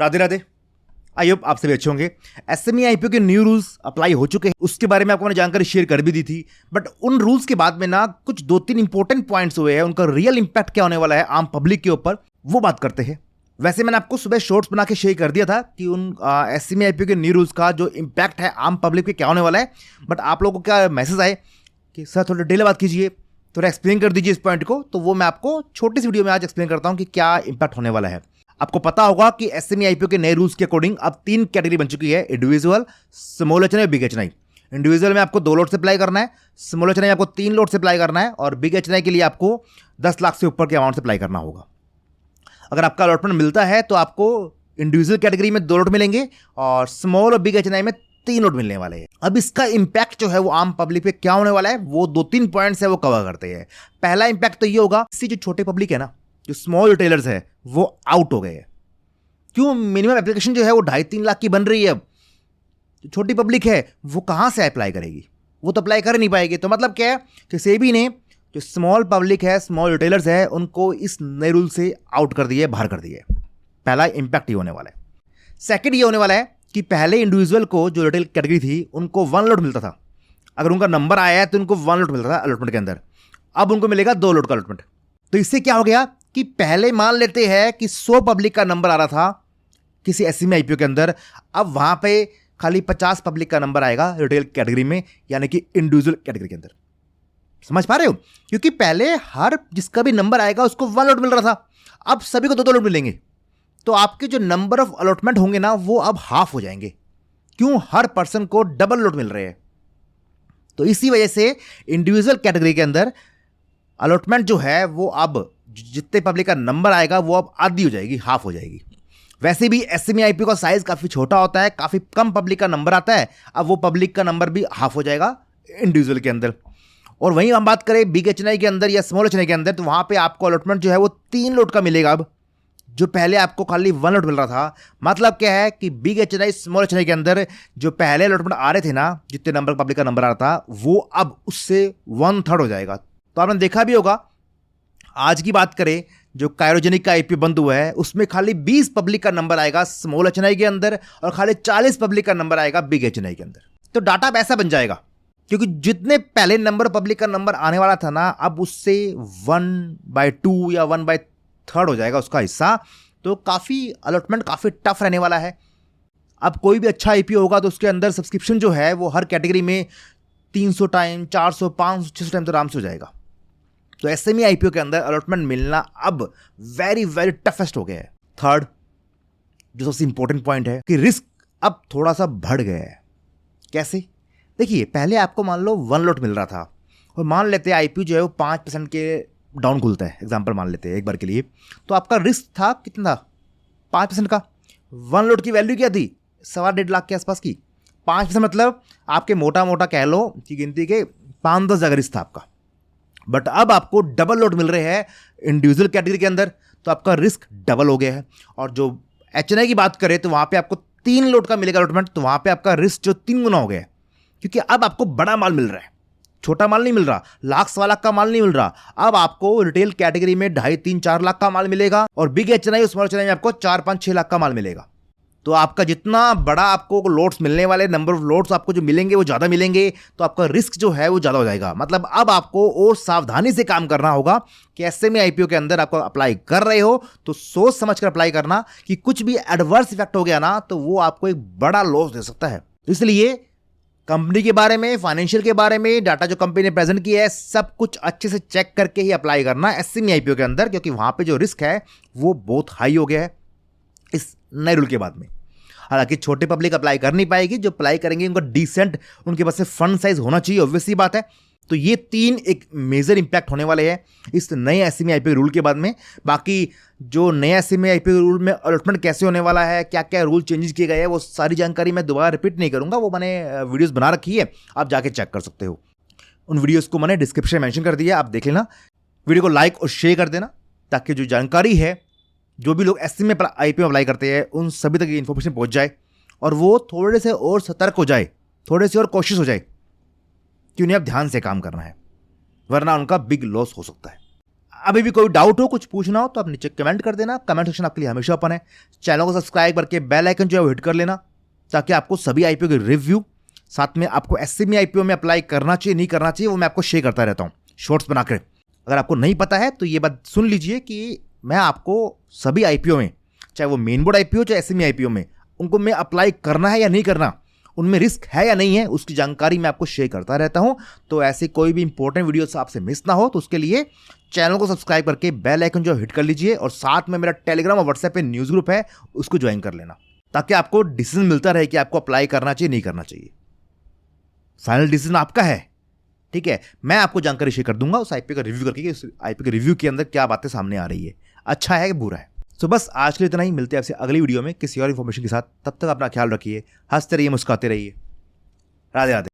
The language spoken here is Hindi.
राधे राधे। आई होप आप सभी अच्छे होंगे। एसएमई आईपीओ के न्यू रूल्स अप्लाई हो चुके हैं, उसके बारे में आपको मैंने जानकारी शेयर कर भी दी थी। बट उन रूल्स के बाद में ना कुछ 2-3 इंपॉर्टेंट पॉइंट्स हुए हैं, उनका रियल इंपैक्ट क्या होने वाला है आम पब्लिक के ऊपर, वो बात करते हैं। वैसे मैंने आपको सुबह शॉर्ट्स बना के शेयर कर दिया था कि उन एसएमई आईपीओ के न्यू रूल्स का जो इंपैक्ट है आम पब्लिक पे क्या होने वाला है। बट आप लोगों को क्या मैसेज आए कि सर थोड़ा डिटेल बात कीजिए, थोड़ा एक्सप्लेन कर दीजिए इस पॉइंट को, तो वो मैं आपको छोटी सी वीडियो में आज एक्सप्लेन करता हूँ कि क्या इंपैक्ट होने वाला है। आपको पता होगा कि एसएमई आईपीओ के नए रूल्स के अकॉर्डिंग अब 3 कैटेगरी बन चुकी है, इंडिविजुअल, स्मॉल एचएनआई और बिग एचएनआई। इंडिविजुअल में आपको 2 लोट से अप्लाई करना है, स्मॉल एचएनआई में आपको 3 लोट से अप्लाई करना है और बिग एचएनआई के लिए आपको 10 लाख से ऊपर के अमाउंट से अप्लाई करना होगा। अगर आपका अलॉटमेंट मिलता है तो आपको इंडिविजुअल कैटेगरी में 2 लोट मिलेंगे और स्मॉल और बिग एचएनआई में 3 लोट मिलने वाले हैं। अब इसका इंपैक्ट जो है वो आम पब्लिक पे क्या होने वाला है, वो 2-3 पॉइंट्स है वो कवर करते हैं। पहला इंपैक्ट तो ये होगा, इससे जो छोटे पब्लिक है ना, जो स्मॉल रिटेलर्स है वो आउट हो गए हैं। क्यों? मिनिमम एप्लीकेशन जो है वो 2.5-3 लाख की बन रही है। अब जो छोटी पब्लिक है वो कहाँ से अप्लाई करेगी? वो तो अप्लाई कर नहीं पाएगी। तो मतलब क्या है कि सेबी ने जो स्मॉल पब्लिक है, स्मॉल रिटेलर्स है, उनको इस नए रूल से आउट कर दिए, बाहर कर दिए। पहला इंपैक्ट ये होने वाला है। सेकेंड ये होने वाला है कि पहले इंडिविजुअल को जो रिटेल कैटेगरी थी उनको 1 लोट मिलता था। अगर उनका नंबर आया है तो उनको 1 लोट मिलता था अलॉटमेंट के अंदर। अब उनको मिलेगा 2 लोट का अलॉटमेंट। तो इससे क्या हो गया कि पहले मान लेते हैं कि 100 पब्लिक का नंबर आ रहा था किसी एसएमई आईपीओ के अंदर, अब वहां पे खाली 50 पब्लिक का नंबर आएगा रिटेल कैटेगरी में, यानी कि इंडिविजुअल कैटेगरी के अंदर। समझ पा रहे हो? क्योंकि पहले हर जिसका भी नंबर आएगा उसको 1 लोट मिल रहा था, अब सभी को 2-2 लोट मिलेंगे। तो आपके जो नंबर ऑफ अलॉटमेंट होंगे ना वो अब हाफ हो जाएंगे। क्यों? हर पर्सन को डबल लोट मिल रहे हैं। तो इसी वजह से इंडिविजुअल कैटेगरी के अंदर अलॉटमेंट जो है वो अब जितने पब्लिक का नंबर आएगा वो अब आधी हो जाएगी, हाफ हो जाएगी। वैसे भी एसएमई आईपीओ का साइज काफी छोटा होता है, काफी कम पब्लिक का नंबर आता है, अब वो पब्लिक का नंबर भी हाफ हो जाएगा इंडिविजुअल के अंदर। और वहीं हम बात करें बिग एचएनआई के अंदर या स्मॉल एचएनआई के अंदर, तो वहां पे आपको अलॉटमेंट जो है वो 3 लोट का मिलेगा। अब जो पहले आपको खाली 1 लोट मिल रहा था, मतलब क्या है कि बिग एचएनआई, स्मॉल एचएनआई के अंदर जो पहले अलॉटमेंट आ रहे थे ना, जितने नंबर पब्लिक का नंबर आ रहा था, वो अब उससे 1/3 हो जाएगा। तो आपने देखा भी होगा, आज की बात करें जो क्रायोजेनिक का आईपीओ बंद हुआ है उसमें खाली 20 पब्लिक का नंबर आएगा स्मॉल एचएनआई के अंदर और खाली 40 पब्लिक का नंबर आएगा बिग एचएनआई के अंदर। तो डाटा वैसा बन जाएगा, क्योंकि जितने पहले नंबर पब्लिक का नंबर आने वाला था ना, अब उससे 1/2 या 1/3 हो जाएगा उसका हिस्सा। तो काफ़ी अलॉटमेंट काफ़ी टफ रहने वाला है। अब कोई भी अच्छा आईपीओ होगा तो उसके अंदर सब्सक्रिप्शन जो है वो हर कैटेगरी में 300 टाइम, 400, 500, 600 टाइम तो आराम से हो जाएगा। तो एसएमई आईपीओ के अंदर अलॉटमेंट मिलना अब वेरी वेरी टफेस्ट हो गया है। थर्ड जो सबसे इंपॉर्टेंट पॉइंट है कि रिस्क अब थोड़ा सा बढ़ गया है। कैसे? देखिए, पहले आपको मान लो 1 लोट मिल रहा था और मान लेते हैं आईपीओ जो है वो 5% के डाउन खुलता है, एग्जाम्पल मान लेते हैं एक बार के लिए, तो आपका रिस्क था कितना? 5% का। 1 लोट की वैल्यू क्या थी? 1.25 लाख के आसपास की। 5% मतलब आपके मोटा मोटा कह लो कि गिनती के 5-10 जगह रिस्क था आपका। बट अब आपको डबल लोट मिल रहे हैं इंडिविजुअल कैटेगरी के अंदर, तो आपका रिस्क डबल हो गया है। और जो एचएनआई की बात करें तो वहां पे आपको 3 लोट का मिलेगा अलॉटमेंट, तो वहां पे आपका रिस्क जो 3 गुना हो गया है, क्योंकि अब आपको बड़ा माल मिल रहा है, छोटा माल नहीं मिल रहा, लाख 1.25 लाख का माल नहीं मिल रहा। अब आपको रिटेल कैटेगरी में 2.5-3-4 लाख का माल मिलेगा और बिग एचएनआई और स्मॉल एचएनआई में आपको 4-5-6 लाख का माल मिलेगा। तो आपका जितना बड़ा आपको लोट्स मिलने वाले, नंबर ऑफ लोट्स आपको जो मिलेंगे वो ज़्यादा मिलेंगे, तो आपका रिस्क जो है वो ज़्यादा हो जाएगा। मतलब अब आपको और सावधानी से काम करना होगा कि एसएमई आईपीओ के अंदर आपको अप्लाई कर रहे हो तो सोच समझ कर अप्लाई करना, कि कुछ भी एडवर्स इफेक्ट हो गया ना तो वो आपको एक बड़ा लॉस दे सकता है। इसलिए कंपनी के बारे में, फाइनेंशियल के बारे में, डाटा जो कंपनी ने प्रेजेंट किया है, सब कुछ अच्छे से चेक करके ही अप्लाई करना एसएमई आईपीओ के अंदर, क्योंकि वहां पे जो रिस्क है वो बहुत हाई हो गया है इस नए रूल के बाद में। हालांकि छोटे पब्लिक अप्लाई कर नहीं पाएगी, जो अप्लाई करेंगे उनका डिसेंट, उनके पास से फंड साइज होना चाहिए, ऑब्वियस सी बात है। तो ये 3 एक मेजर इंपैक्ट होने वाले हैं इस नए एसएमई आईपीओ रूल के बाद में। बाकी जो नया एसएमई आईपीओ रूल में अलॉटमेंट कैसे होने वाला है, क्या क्या रूल चेंजेस किए गए हैं, वो सारी जानकारी मैं दोबारा रिपीट नहीं करूंगा, वो मैंने वीडियोस बना रखी है, आप जाके चेक कर सकते हो। उन वीडियोस को मैंने डिस्क्रिप्शन में मेंशन कर दिया, आप देख लेना। वीडियो को लाइक और शेयर कर देना, ताकि जो जानकारी है, जो भी लोग एसएमई आईपीओ अप्लाई करते हैं, उन सभी तक इन्फॉर्मेशन पहुंच जाए और वो थोड़े से और सतर्क हो जाए, थोड़े से और कोशिश हो जाए कि उन्हें अब ध्यान से काम करना है, वरना उनका बिग लॉस हो सकता है। अभी भी कोई डाउट हो, कुछ पूछना हो तो आप नीचे कमेंट कर देना। कमेंट सेक्शन आपके लिए हमेशा ओपन है। चैनल को सब्सक्राइब करके बेल आइकन जो है वो हिट कर लेना, ताकि आपको सभी आईपीओ के रिव्यू, साथ में आपको एसएमई आईपीओ में अप्लाई करना चाहिए नहीं करना चाहिए, वो मैं आपको शेयर करता रहता हूँ शॉर्ट्स बनाकर। अगर आपको नहीं पता है तो ये बात सुन लीजिए कि मैं आपको सभी आईपीओ में, चाहे वो मेन बोर्ड आईपीओ चाहे एसएमई आईपीओ में, उनको मैं अप्लाई करना है या नहीं करना, उनमें रिस्क है या नहीं है, उसकी जानकारी मैं आपको शेयर करता रहता हूं। तो ऐसे कोई भी इंपॉर्टेंट वीडियो आपसे मिस ना हो तो उसके लिए चैनल को सब्सक्राइब करके बेल आइकन जो हिट कर लीजिए, और साथ में मेरा टेलीग्राम और व्हाट्सएप पे न्यूज़ ग्रुप है, उसको ज्वाइन कर लेना, ताकि आपको डिसीजन मिलता रहे कि आपको अप्लाई करना चाहिए नहीं करना चाहिए। फाइनल डिसीजन आपका है, ठीक है। मैं आपको जानकारी शेयर कर दूंगा उस आईपीओ का रिव्यू करके कि उस आईपीओ के रिव्यू के अंदर क्या बातें सामने आ रही है, अच्छा है कि बुरा है। तो बस आज के लिए इतना ही। मिलते हैं आपसे अगली वीडियो में किसी और इन्फॉर्मेशन के साथ। तब तक अपना ख्याल रखिए, हंसते रहिए, मुस्कुराते रहिए। राधे राधे।